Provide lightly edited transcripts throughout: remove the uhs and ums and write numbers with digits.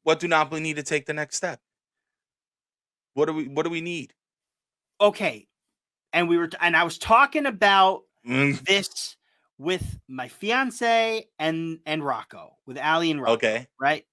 What do Napoli need to take the next step? What do we need? Okay, and I was talking about Mm, this with my fiance and Rocco, with Ali and Rocco, okay. right?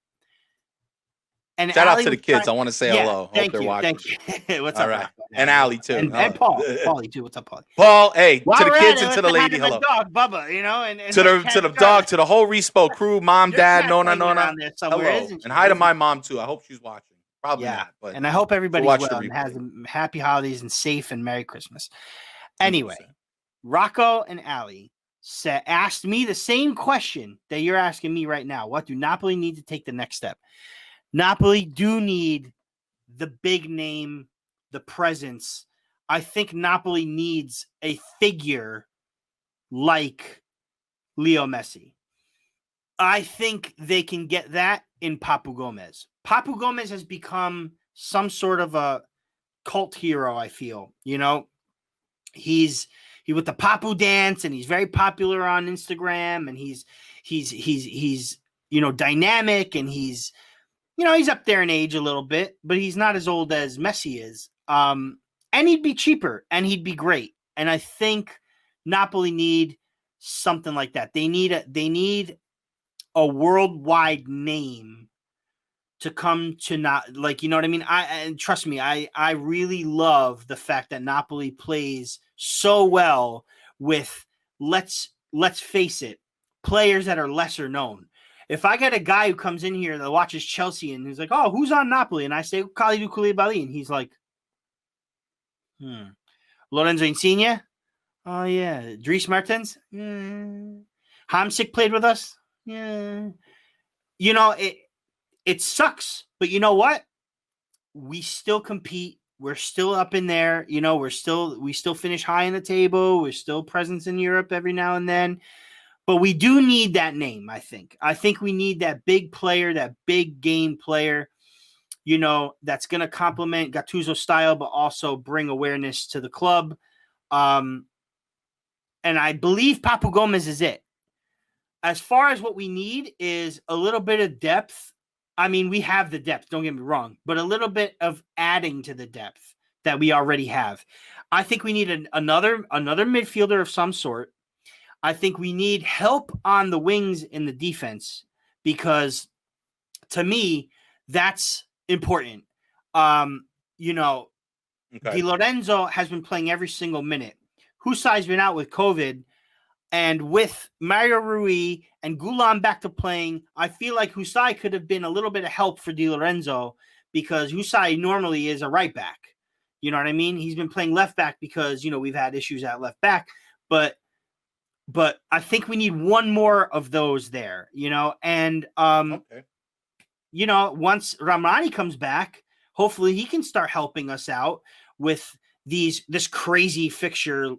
And Shout out Ali to the was kids. trying. I want to say Yeah, hello. Hope thank they're you, watching. thank you. What's All up, right. Rocco And Ali? Allie too. And Paulie too. What's up, Paulie? Paul, hey, While to the we're at kids it, and to let's the say hi lady, to my hello. dog Bubba, and To my the cat to the Charlie. dog, to the whole Respo crew, mom, Your dad, cat's Nona, hanging Nona. around there somewhere, Hello. isn't And she? hi to Isn't my she? mom too. I hope she's watching. Probably Yeah, not, but and I hope everybody's watch well the and has replay. a happy holidays and safe and Merry Christmas. Anyway, 100%. Rocco and Ali asked me the same question that you're asking me right now. What do Napoli need to take the next step? Napoli do need the big name, the presence. I think Napoli needs a figure like Leo Messi. I think they can get that in Papu Gomez. Papu Gomez has become some sort of a cult hero, I feel. He's with the Papu dance, and he's very popular on Instagram, and he's dynamic, and he's up there in age a little bit, but he's not as old as Messi is. And he'd be cheaper, and he'd be great. And I think Napoli need something like that. They need a worldwide name to come to, not like, you know what I mean? And trust me, I really love the fact that Napoli plays so well with, let's face it, players that are lesser known. If I get a guy who comes in here that watches Chelsea and he's like, "Oh, who's on Napoli?" and I say Kalidou Koulibaly, and he's like, Lorenzo Insigne? Oh yeah, Dries Mertens? Hamsik played with us? Yeah. It sucks, but you know what? We still compete. We're still up in there. We still finish high in the table. We're still presence in Europe every now and then. But we do need that name, I think. I think we need that big player, that big game player, that's going to complement Gattuso's style, but also bring awareness to the club. And I believe Papu Gomez is it. As far as what we need is a little bit of depth. I mean, we have the depth, don't get me wrong, but a little bit of adding to the depth that we already have. I think we need another midfielder of some sort. I think we need help on the wings in the defense, because to me, that's important. Okay. Di Lorenzo has been playing every single minute. Husai's been out with COVID. And with Mario Rui and Gulam back to playing, I feel like Husai could have been a little bit of help for Di Lorenzo, because Husai normally is a right back. You know what I mean? He's been playing left back because, we've had issues at left back. But I think we need one more of those there, and Okay. once Ramani comes back, hopefully he can start helping us out with this crazy fixture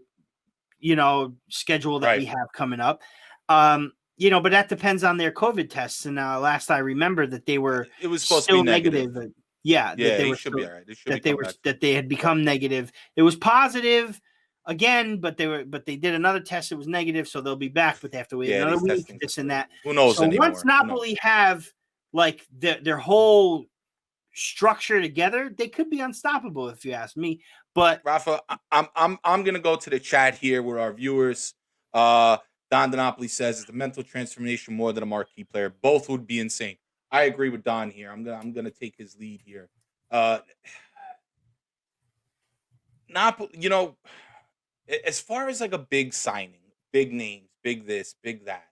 schedule that we have coming up. But that depends on their COVID tests. And last I remember that they were It was supposed to be negative. Yeah, Yeah, that they he were should be all right. that they had become negative. It was positive again, but they did another test. It was negative, so they'll be back, but they have to wait another week. This and that. Who knows so anymore? Once Napoli have like their whole structure together, they could be unstoppable, if you ask me. But Rafa, I'm gonna go to the chat here with our viewers. Don Donopoli says it's a mental transformation more than a marquee player. Both would be insane. I agree with Don here. I'm gonna take his lead here. Napoli, as far as like a big signing, big names, big this, big that.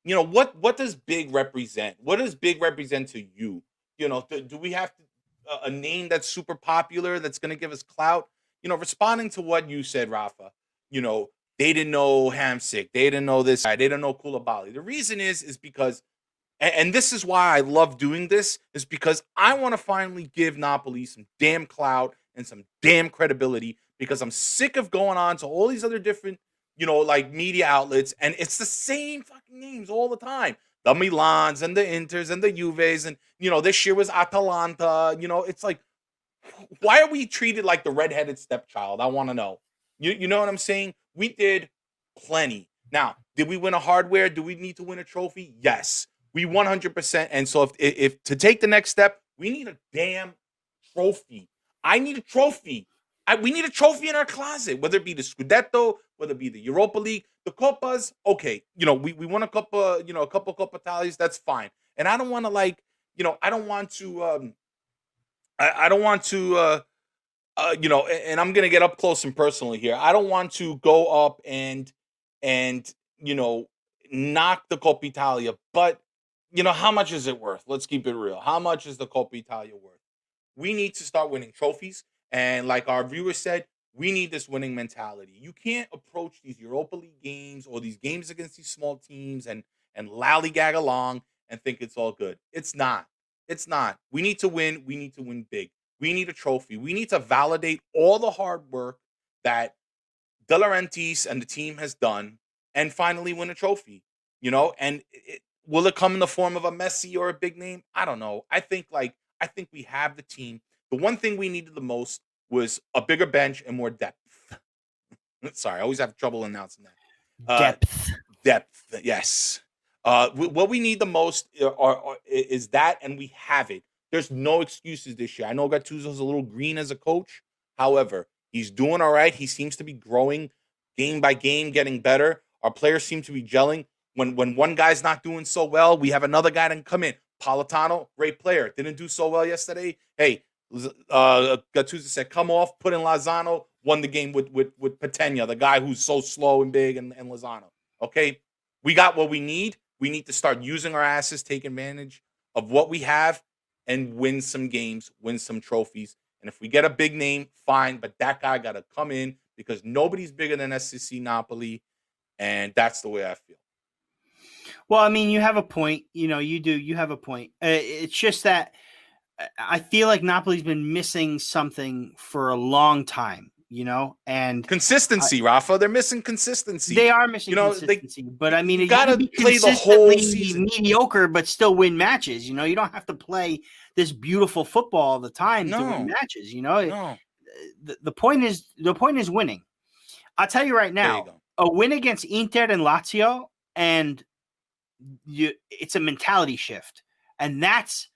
What does big represent? What does big represent to you? Do we have a name that's super popular that's going to give us clout? Responding to what you said, Rafa. They didn't know Hamsik, they didn't know this guy, they didn't know Koulibaly. The reason is because, and this is why I love doing this, is because I want to finally give Napoli some damn clout and some damn credibility, because I'm sick of going on to all these other different like media outlets, and it's the same fucking names all the time. The Milans and the Inters and the Juves, and this year was Atalanta. It's like, why are we treated like the redheaded stepchild? I want to know. You know what I'm saying? We did plenty. Now, Did we win a hardware? Do we need to win a trophy? Yes, we 100%. And so if to take the next step, we need a damn trophy. I need a trophy. We need a trophy in our closet, whether it be the Scudetto, whether it be the Europa League, the Copas. Okay, we won a couple, a couple Coppa Italias. That's fine. And I don't want to I don't want to, I don't want to, and I'm gonna get up close and personal here. I don't want to go up and you know knock the Coppa Italia, but how much is it worth? Let's keep it real. How much is the Coppa Italia worth? We need to start winning trophies. And like our viewer said, we need this winning mentality. You can't approach these Europa League games or these games against these small teams and lollygag along and think it's all good. It's not. It's not. We need to win. We need to win big. We need a trophy. We need to validate all the hard work that De Laurentiis and the team has done and finally win a trophy. And will it come in the form of a Messi or a big name? I don't know. I think we have the team. The one thing we needed the most was a bigger bench and more depth. Sorry, I always have trouble announcing that. Depth. Depth, yes. What we need the most is that, and we have it. There's no excuses this year. I know Gattuso's a little green as a coach. However, he's doing all right. He seems to be growing game by game, getting better. Our players seem to be gelling. When one guy's not doing so well, we have another guy that can come in. Politano, great player. Didn't do so well yesterday. Hey, Gattuso said, come off, put in Lozano, won the game with Patena, the guy who's so slow and big, and Lozano. Okay? We got what we need. We need to start using our asses, take advantage of what we have, and win some games, win some trophies. And if we get a big name, fine, but that guy got to come in because nobody's bigger than SSC Napoli, and that's the way I feel. Well, I mean, you have a point. You do. You have a point. It's just that I feel like Napoli's been missing something for a long time, and consistency, Rafa. They're missing consistency. They are missing consistency, but I mean, you gotta play the whole season. Mediocre, but still win matches. You don't have to play this beautiful football all the time to win matches. No. The point is winning. I'll tell you right now, a win against Inter and Lazio, and it's a mentality shift, and that's.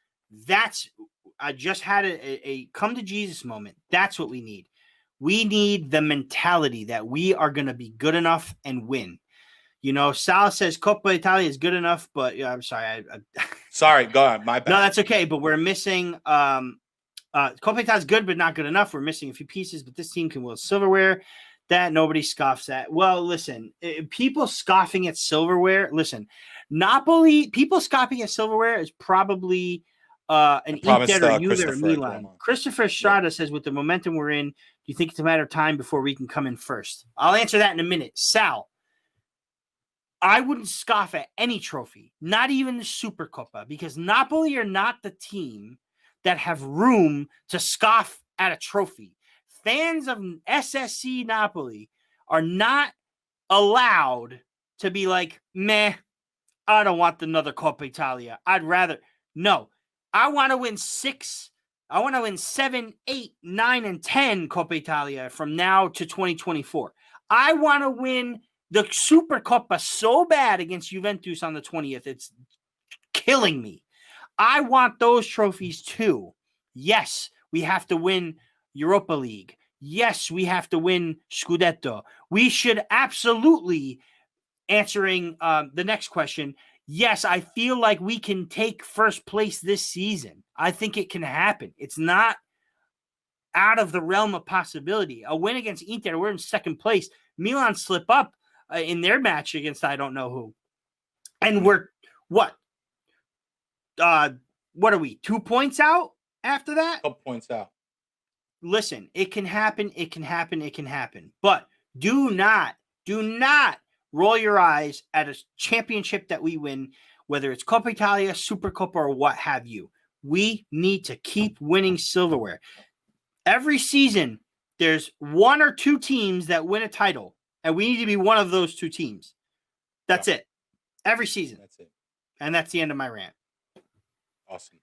I just had a come to Jesus moment. That's what we need. We need the mentality that we are going to be good enough and win. Sal says Coppa Italia is good enough, but I'm sorry. Sorry, go on. My bad. No, that's okay. But we're missing. Coppa Italia is good, but not good enough. We're missing a few pieces, but this team can wield silverware. That nobody scoffs at. Well, listen, people scoffing at silverware. Listen, Napoli, people scoffing at silverware is probably an Inter or Juve or Milan. Christopher Estrada says, with the momentum we're in, do you think it's a matter of time before we can come in first? I'll answer that in a minute. Sal, I wouldn't scoff at any trophy, not even the Super Coppa, because Napoli are not the team that have room to scoff at a trophy. Fans of SSC Napoli are not allowed to be like, meh, I don't want another Coppa Italia. I'd rather, no. I want to win 6. I want to win 7, 8, 9, and 10 Coppa Italia from now to 2024. I want to win the Super Coppa so bad against Juventus on the 20th. It's killing me. I want those trophies too. Yes, we have to win Europa League. Yes, we have to win Scudetto. We should absolutely, answering the next question, yes, I feel like we can take first place this season. I think it can happen. It's not out of the realm of possibility. A win against Inter, we're in second place. Milan slip up in their match against I don't know who. And we're, what? What are we, 2 points out after that? Couple points out. Listen, it can happen. It can happen. It can happen. But do not roll your eyes at a championship that we win, whether it's Coppa Italia, Super Coppa, or what have you. We need to keep winning silverware. Every season, there's 1 or 2 teams that win a title, and we need to be one of those 2 teams. That's it. Every season. That's it. And that's the end of my rant. Awesome.